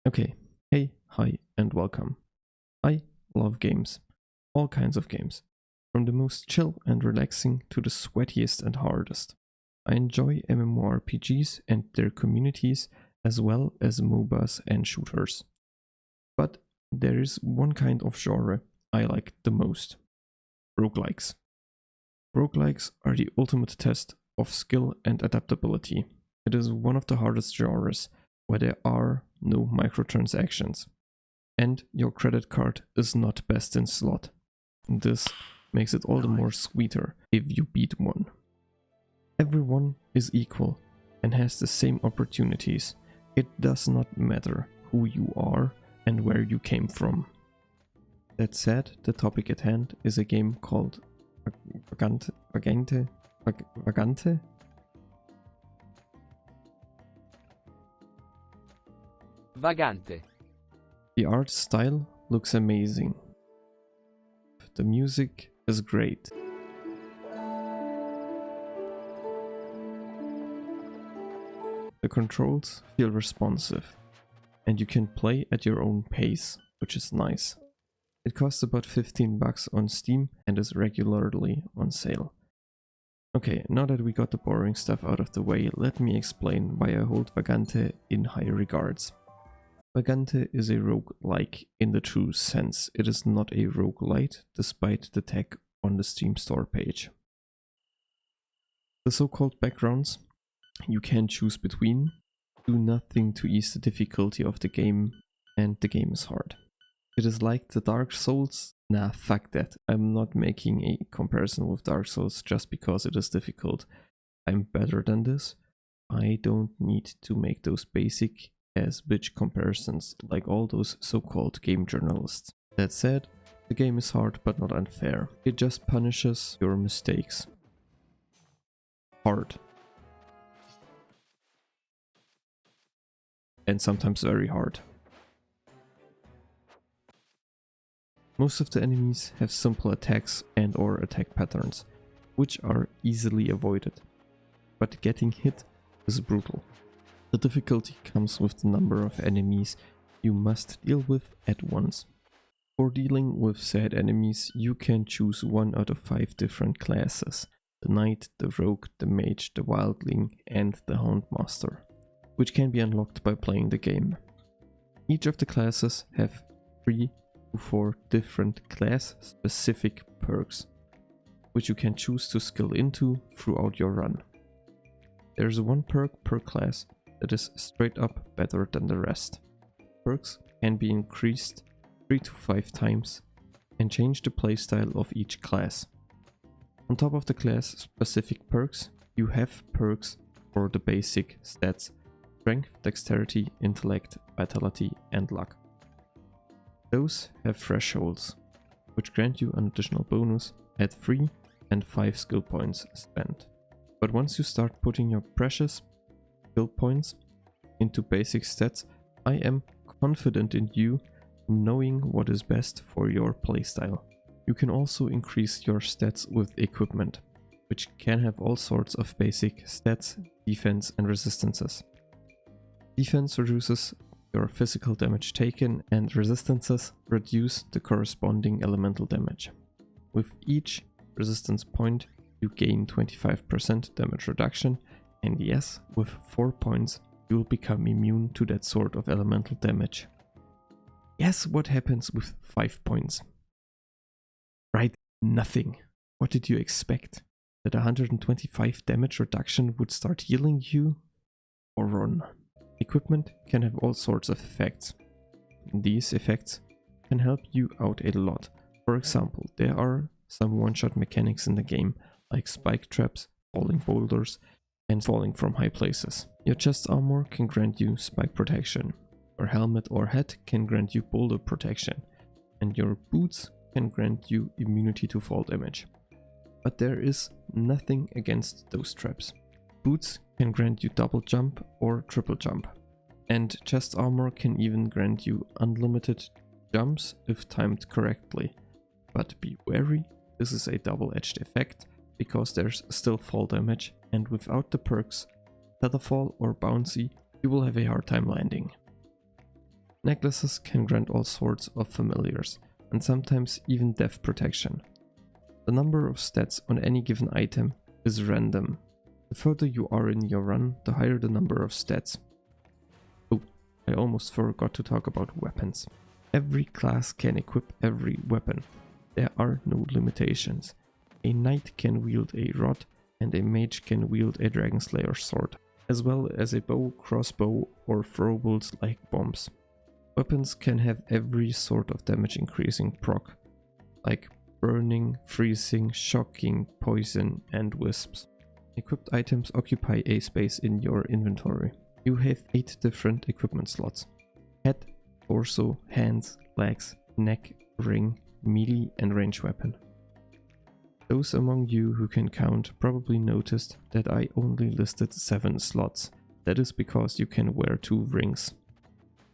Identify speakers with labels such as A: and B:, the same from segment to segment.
A: Okay, hey, hi, and welcome. I love games. All kinds of games. From the most chill and relaxing to the sweatiest and hardest. I enjoy MMORPGs and their communities as well as MOBAs and shooters. But there is one kind of genre I like the most. Roguelikes. Roguelikes are the ultimate test of skill and adaptability. It is one of the hardest genres where there are no microtransactions. And your credit card is not best in slot. This makes it all the more sweeter if you beat one. Everyone is equal and has the same opportunities. It does not matter who you are and where you came from. That said, the topic at hand is a game called Vagante?
B: Vagante.
A: The art style looks amazing. The music is great. The controls feel responsive, and you can play at your own pace, which is nice. It costs about $15 on Steam and is regularly on sale. Okay, now that we got the boring stuff out of the way, let me explain why I hold Vagante in high regards. Vagante is a roguelike in the true sense. It is not a roguelite, despite the tag on the Steam store page. The so-called backgrounds you can choose between do nothing to ease the difficulty of the game, and the game is hard. It is like the Dark Souls. Nah, fuck that. I'm not making a comparison with Dark Souls just because it is difficult. I'm better than this. I don't need to make those basic as bitch comparisons like all those so-called game journalists. That said, the game is hard but not unfair. It just punishes your mistakes. Hard. And sometimes very hard. Most of the enemies have simple attacks and or attack patterns, which are easily avoided. But getting hit is brutal. The difficulty comes with the number of enemies you must deal with at once. For dealing with said enemies, you can choose one out of 5 different classes: the Knight, the Rogue, the Mage, the Wildling, and the Houndmaster, which can be unlocked by playing the game. Each of the classes have 3 to 4 different class-specific perks, which you can choose to skill into throughout your run. There's one perk per class that is straight up better than the rest. Perks can be increased 3 to 5 times and change the playstyle of each class. On top of the class specific perks, you have perks for the basic stats: strength, dexterity, intellect, vitality, and luck. Those have thresholds, which grant you an additional bonus at 3 and 5 skill points spent. But once you start putting your precious skill points into basic stats, I am confident in you knowing what is best for your playstyle. You can also increase your stats with equipment, which can have all sorts of basic stats, defense and resistances. Defense reduces your physical damage taken, and resistances reduce the corresponding elemental damage. With each resistance point you gain 25% damage reduction, and yes, with 4 points you will become immune to that sort of elemental damage. Guess what happens with 5 points? Right, nothing. What did you expect? That 125 damage reduction would start healing you? Or run. Equipment can have all sorts of effects. These effects can help you out a lot. For example, there are some one-shot mechanics in the game, like spike traps, falling boulders, and falling from high places. Your chest armor can grant you spike protection. Your helmet or hat can grant you boulder protection. And your boots can grant you immunity to fall damage. But there is nothing against those traps. Boots can grant you double jump or triple jump. And chest armor can even grant you unlimited jumps if timed correctly. But be wary, this is a double-edged effect, because there's still fall damage, and without the perks, Featherfall or Bouncy, you will have a hard time landing. Necklaces can grant all sorts of familiars, and sometimes even death protection. The number of stats on any given item is random. The further you are in your run, the higher the number of stats. Oh, I almost forgot to talk about weapons. Every class can equip every weapon. There are no limitations. A knight can wield a rod, and a mage can wield a dragonslayer sword, as well as a bow, crossbow, or throwables like bombs. Weapons can have every sort of damage increasing proc, like burning, freezing, shocking, poison, and wisps. Equipped items occupy a space in your inventory. You have 8 different equipment slots: head, torso, hands, legs, neck, ring, melee, and range weapon. Those among you who can count probably noticed that I only listed 7 slots. That is because you can wear 2 rings.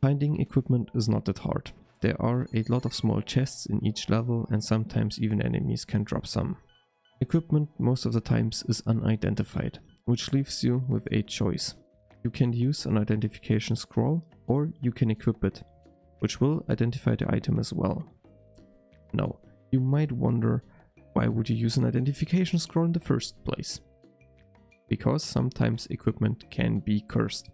A: Finding equipment is not that hard. There are a lot of small chests in each level, and sometimes even enemies can drop some. Equipment most of the times is unidentified, which leaves you with a choice. You can use an identification scroll, or you can equip it, which will identify the item as well. Now, you might wonder, why would you use an identification scroll in the first place? Because sometimes equipment can be cursed.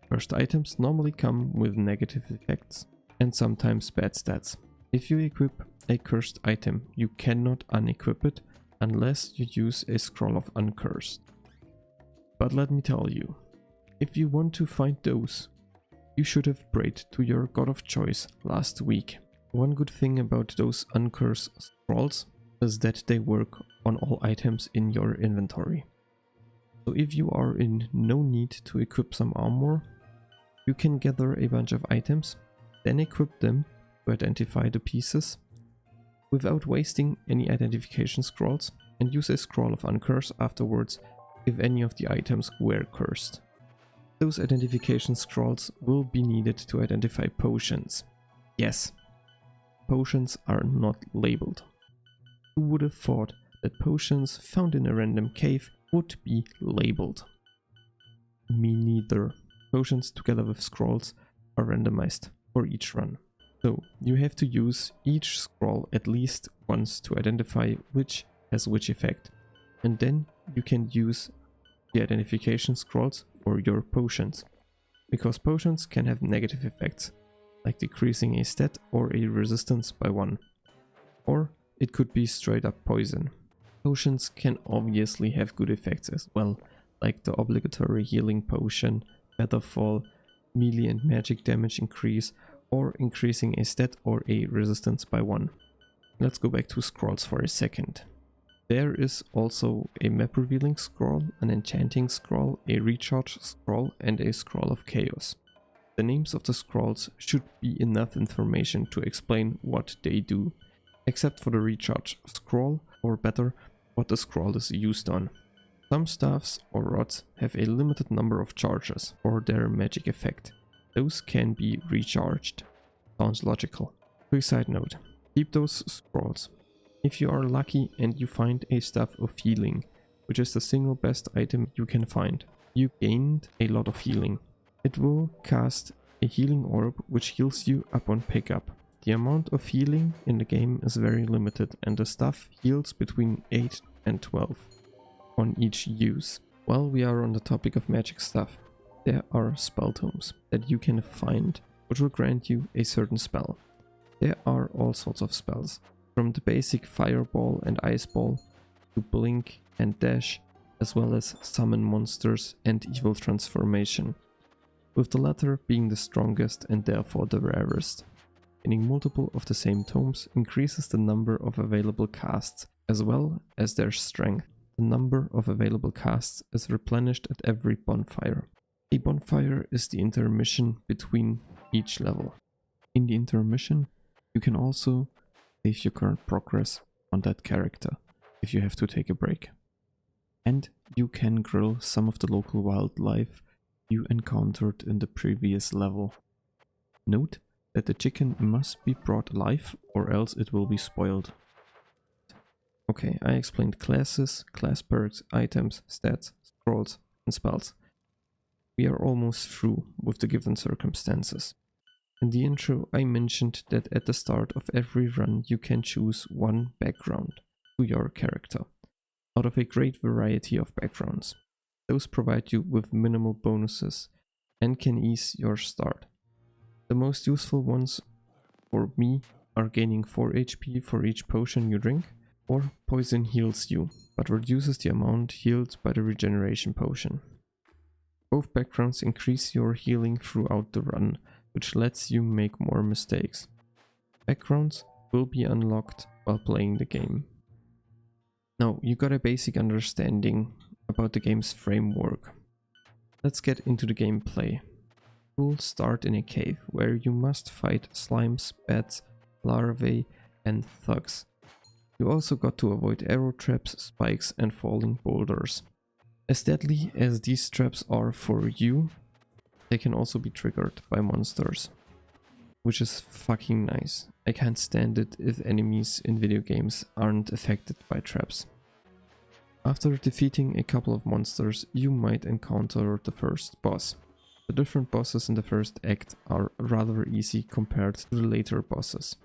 A: Cursed items normally come with negative effects and sometimes bad stats. If you equip a cursed item, you cannot unequip it unless you use a scroll of Uncurse. But let me tell you, if you want to find those, you should have prayed to your god of choice last week. One good thing about those Uncurse scrolls is that they work on all items in your inventory. So if you are in no need to equip some armor, you can gather a bunch of items, then equip them to identify the pieces without wasting any identification scrolls, and use a scroll of Uncurse afterwards if any of the items were cursed. Those identification scrolls will be needed to identify potions. Yes, potions are not labeled. Who would have thought that potions found in a random cave would be labeled? Me neither. Potions together with scrolls are randomized for each run. So you have to use each scroll at least once to identify which has which effect. And then you can use the identification scrolls for your potions. Because potions can have negative effects, like decreasing a stat or a resistance by 1. Or it could be straight up poison. Potions can obviously have good effects as well, like the obligatory healing potion, Featherfall, melee and magic damage increase, or increasing a stat or a resistance by 1. Let's go back to scrolls for a second. There is also a map revealing scroll, an enchanting scroll, a recharge scroll, and a scroll of chaos. The names of the scrolls should be enough information to explain what they do, except for the recharge scroll, or better, what the scroll is used on. Some staffs or rods have a limited number of charges for their magic effect. Those can be recharged. Sounds logical. Quick side note, keep those scrolls. If you are lucky and you find a staff of healing, which is the single best item you can find, you gained a lot of healing. It will cast a healing orb which heals you upon pickup. The amount of healing in the game is very limited, and the stuff heals between 8 and 12 on each use. While we are on the topic of magic stuff, there are spell tomes that you can find which will grant you a certain spell. There are all sorts of spells, from the basic fireball and ice ball to blink and dash, as well as summon monsters and evil transformation, with the latter being the strongest and therefore the rarest. Gaining multiple of the same tomes increases the number of available casts as well as their strength. The number of available casts is replenished at every bonfire. A bonfire is the intermission between each level. In the intermission, you can also save your current progress on that character if you have to take a break. And you can grill some of the local wildlife you encountered in the previous level. Note that the chicken must be brought alive or else it will be spoiled. Okay, I explained classes, class perks, items, stats, scrolls, and spells. We are almost through with the given circumstances. In the intro I mentioned that at the start of every run you can choose one background to your character, out of a great variety of backgrounds. Those provide you with minimal bonuses and can ease your start. The most useful ones for me are gaining 4 HP for each potion you drink, or poison heals you, but reduces the amount healed by the regeneration potion. Both backgrounds increase your healing throughout the run, which lets you make more mistakes. Backgrounds will be unlocked while playing the game. Now you got a basic understanding about the game's framework. Let's get into the gameplay. You'll start in a cave where you must fight slimes, bats, larvae and thugs. You also got to avoid arrow traps, spikes and falling boulders. As deadly as these traps are for you, they can also be triggered by monsters, which is fucking nice. I can't stand it if enemies in video games aren't affected by traps. After defeating a couple of monsters, you might encounter the first boss. The different bosses in the first act are rather easy compared to the later bosses.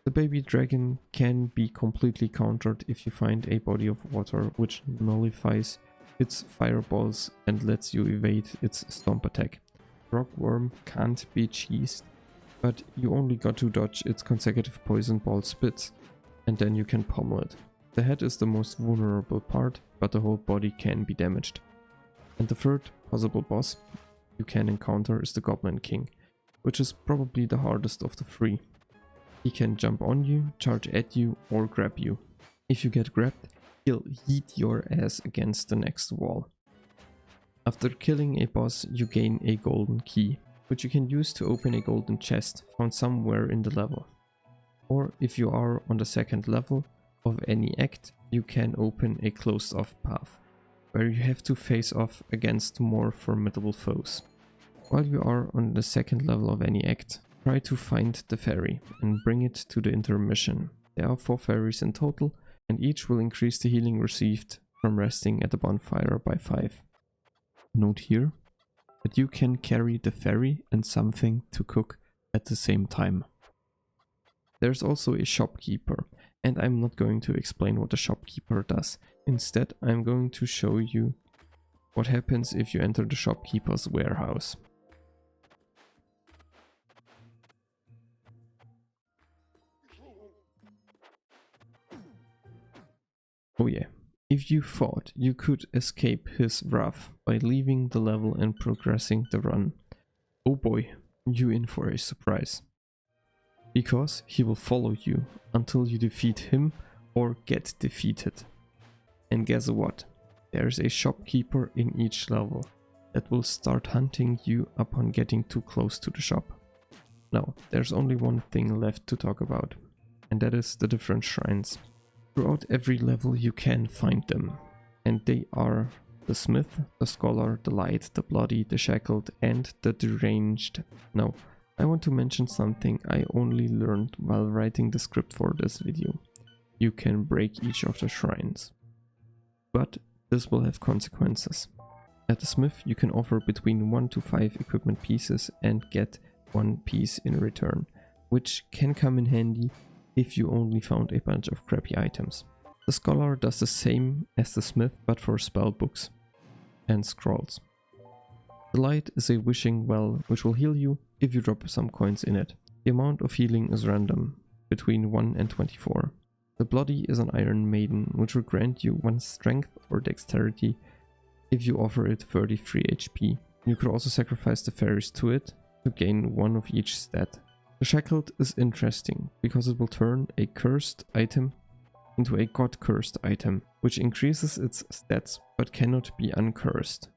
A: The baby dragon can be completely countered if you find a body of water which nullifies its fireballs and lets you evade its stomp attack. Rockworm can't be cheesed, but you only got to dodge its consecutive poison ball spits, and then you can pummel it. The head is the most vulnerable part, but the whole body can be damaged. And the third possible boss you can encounter is the Goblin King, which is probably the hardest of the three. He can jump on you, charge at you, or grab you. If you get grabbed, he'll yeet your ass against the next wall. After killing a boss, you gain a golden key, which you can use to open a golden chest found somewhere in the level. Or if you are on the second level of any act, you can open a closed off path, where you have to face off against more formidable foes. While you are on the second level of any act, try to find the ferry and bring it to the intermission. There are 4 ferries in total, and each will increase the healing received from resting at the bonfire by 5. Note here that you can carry the ferry and something to cook at the same time. There's also a shopkeeper, and I'm not going to explain what the shopkeeper does. Instead, I'm going to show you what happens if you enter the shopkeeper's warehouse. Oh yeah, if you thought you could escape his wrath by leaving the level and progressing the run, oh boy, you in for a surprise. Because he will follow you until you defeat him or get defeated. And guess what? There's a shopkeeper in each level that will start hunting you upon getting too close to the shop. Now, there's only one thing left to talk about, and that is the different shrines. Throughout every level you can find them, and they are the Smith, the Scholar, the Light, the Bloody, the Shackled and the Deranged. Now, I want to mention something I only learned while writing the script for this video. You can break each of the shrines, but this will have consequences. At the Smith you can offer between 1 to 5 equipment pieces and get 1 piece in return, which can come in handy if you only found a bunch of crappy items. The Scholar does the same as the Smith, but for spell books and scrolls. The Light is a wishing well which will heal you if you drop some coins in it. The amount of healing is random, between 1 and 24. The Bloody is an Iron Maiden which will grant you 1 strength or dexterity if you offer it 33 HP. You could also sacrifice the fairies to it to gain 1 of each stat. The Shackled is interesting because it will turn a cursed item into a god cursed item, which increases its stats but cannot be uncursed.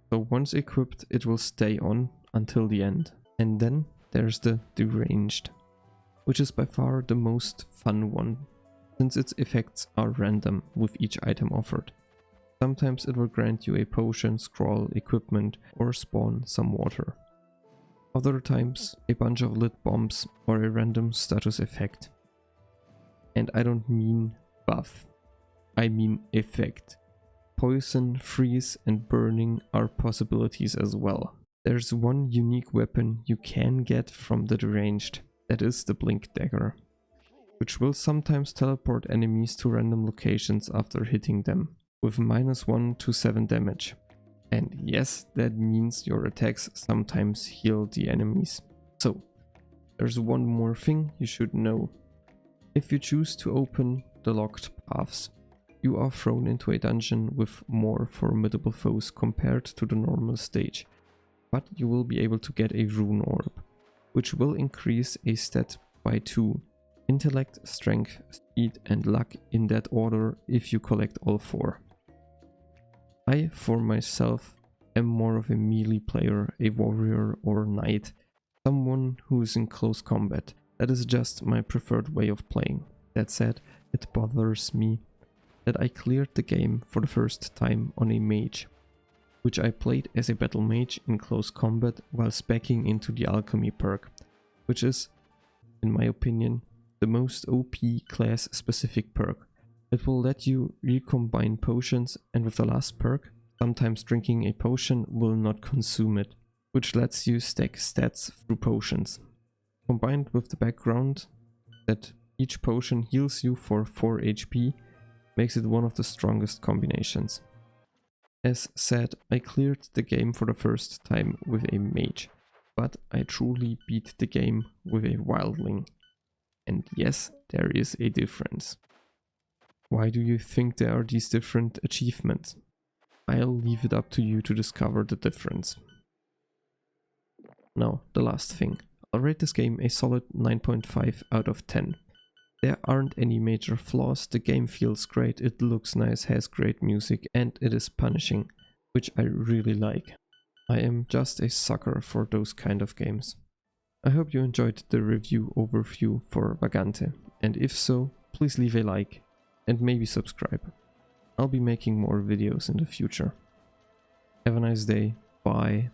A: So once equipped it will stay on until the end. And then there's the Deranged, which is by far the most fun one, since its effects are random with each item offered. Sometimes it will grant you a potion, scroll, equipment or spawn some water. Other times a bunch of lit bombs or a random status effect. And I don't mean buff, I mean effect. Poison, freeze and burning are possibilities as well. There's one unique weapon you can get from the Deranged, that is the Blink Dagger, which will sometimes teleport enemies to random locations after hitting them, with -1 to 7 damage. And yes, that means your attacks sometimes heal the enemies. So, there's one more thing you should know. If you choose to open the locked paths, you are thrown into a dungeon with more formidable foes compared to the normal stage, but you will be able to get a Rune Orb, which will increase a stat by 2. Intellect, strength, speed and luck in that order if you collect all 4. I, for myself, am more of a melee player, a warrior or knight, someone who is in close combat. That is just my preferred way of playing. That said, it bothers me that I cleared the game for the first time on a mage, which I played as a battle mage in close combat while speccing into the alchemy perk, which is, in my opinion, the most OP class specific perk. It will let you recombine potions, and with the last perk, sometimes drinking a potion will not consume it, which lets you stack stats through potions. Combined with the background that each potion heals you for 4 HP, makes it one of the strongest combinations. As said, I cleared the game for the first time with a mage, but I truly beat the game with a wildling. And yes, there is a difference. Why do you think there are these different achievements? I'll leave it up to you to discover the difference. Now, the last thing. I'll rate this game a solid 9.5 out of 10. There aren't any major flaws, the game feels great, it looks nice, has great music, and it is punishing, which I really like. I am just a sucker for those kind of games. I hope you enjoyed the review overview for Vagante, and if so, please leave a like and maybe subscribe. I'll be making more videos in the future. Have a nice day, bye.